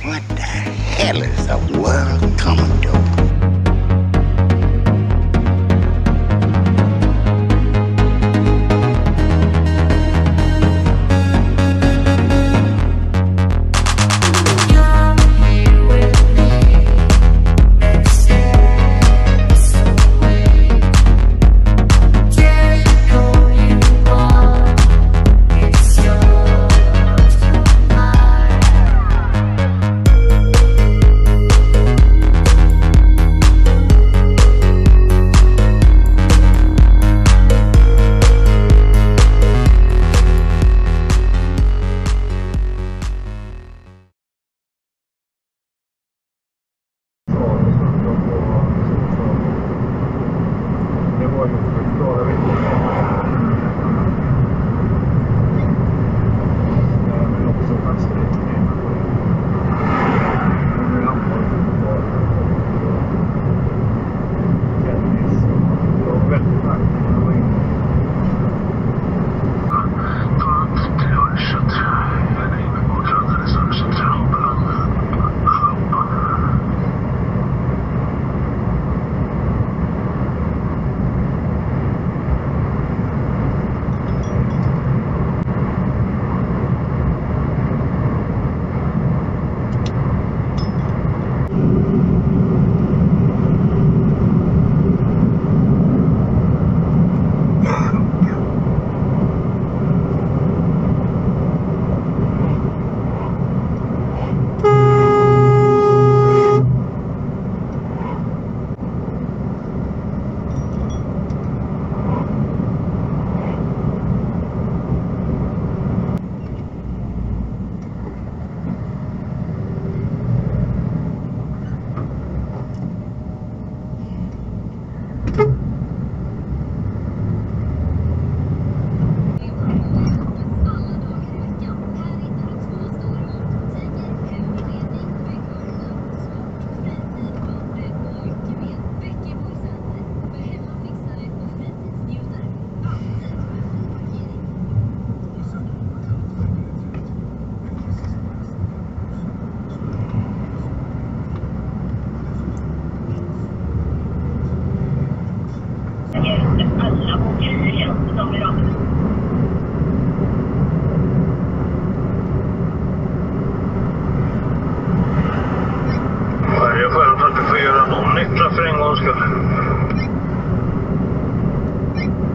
What the hell is the world coming to?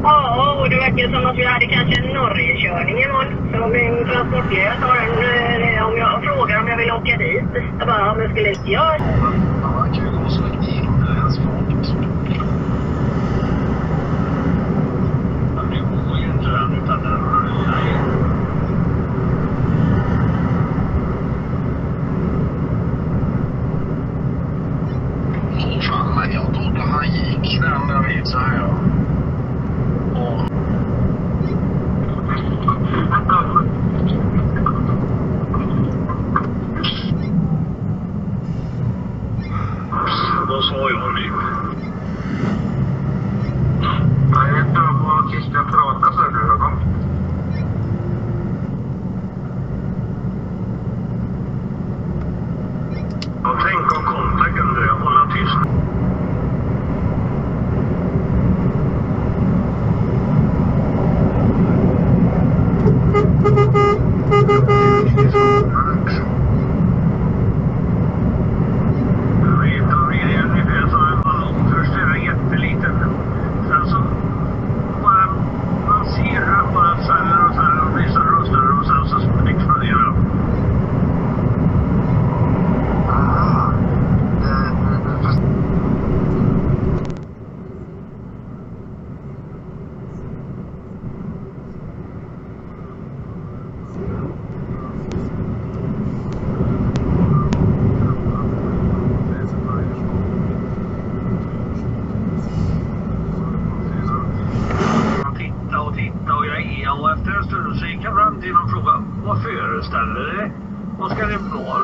Ja, och det verkar som att vi hade kanske en Norge-körning imorgon. Så min transportledare tar en, om jag frågar om jag vill åka dit. Jag bara, men skulle inte jag? Ja, man kan ju gå så länge inte ens folk. Men det går ju inte den utan den rullar ju. Åh fan, men jag trodde han gick den där vid så här. Då sa jag nu. Jag vet inte vad vi ska prata så du då. Och tänk om kontak under det, hålla tyst. Vad föreställer det? Vad ska det vara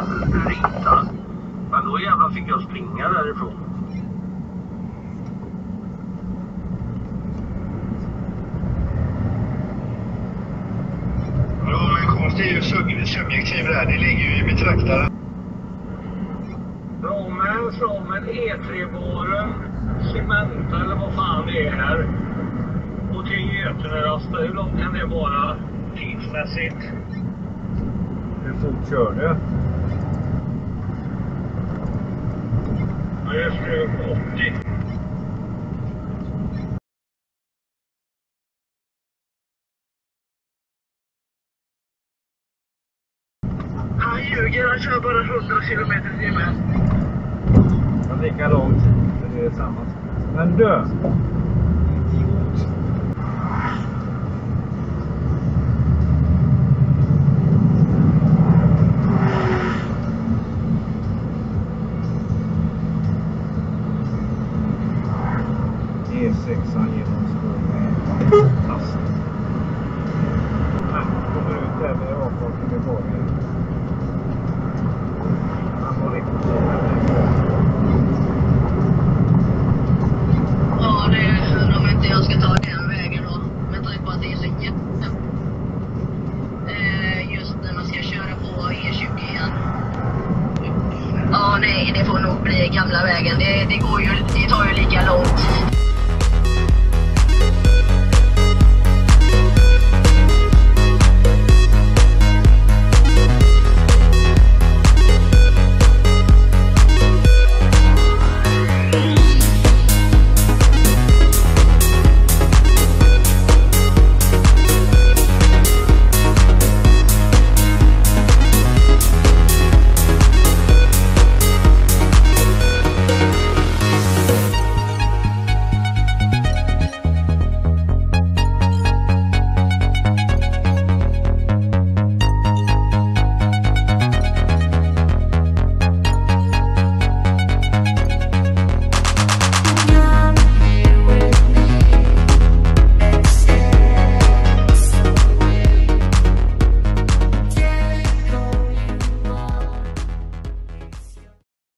rita? Men då jävlar fick jag springa därifrån. Ja, men konst är ju subjektiv där. Det ligger ju i betraktaren. går fram en E3-baren, Cementa eller vad fan det är här. Och till Götenerasta, hur långt kan det vara tidsmässigt? Hur fort kör du? Ja, jag strök 80. Han ljuger, han kör bara 100 km/h. Det är lika lång tid, för det är samma. Men dö! E6 genom Skåne. Fast. Kommer ut där med avfarten med borgen. Han var riktigt Ja, det är om inte jag ska ta den vägen då. Med tanke på att det är så just när man ska köra på E20 igen. Ja, nej, det får nog bli gamla vägen. Det tar ju lika långt.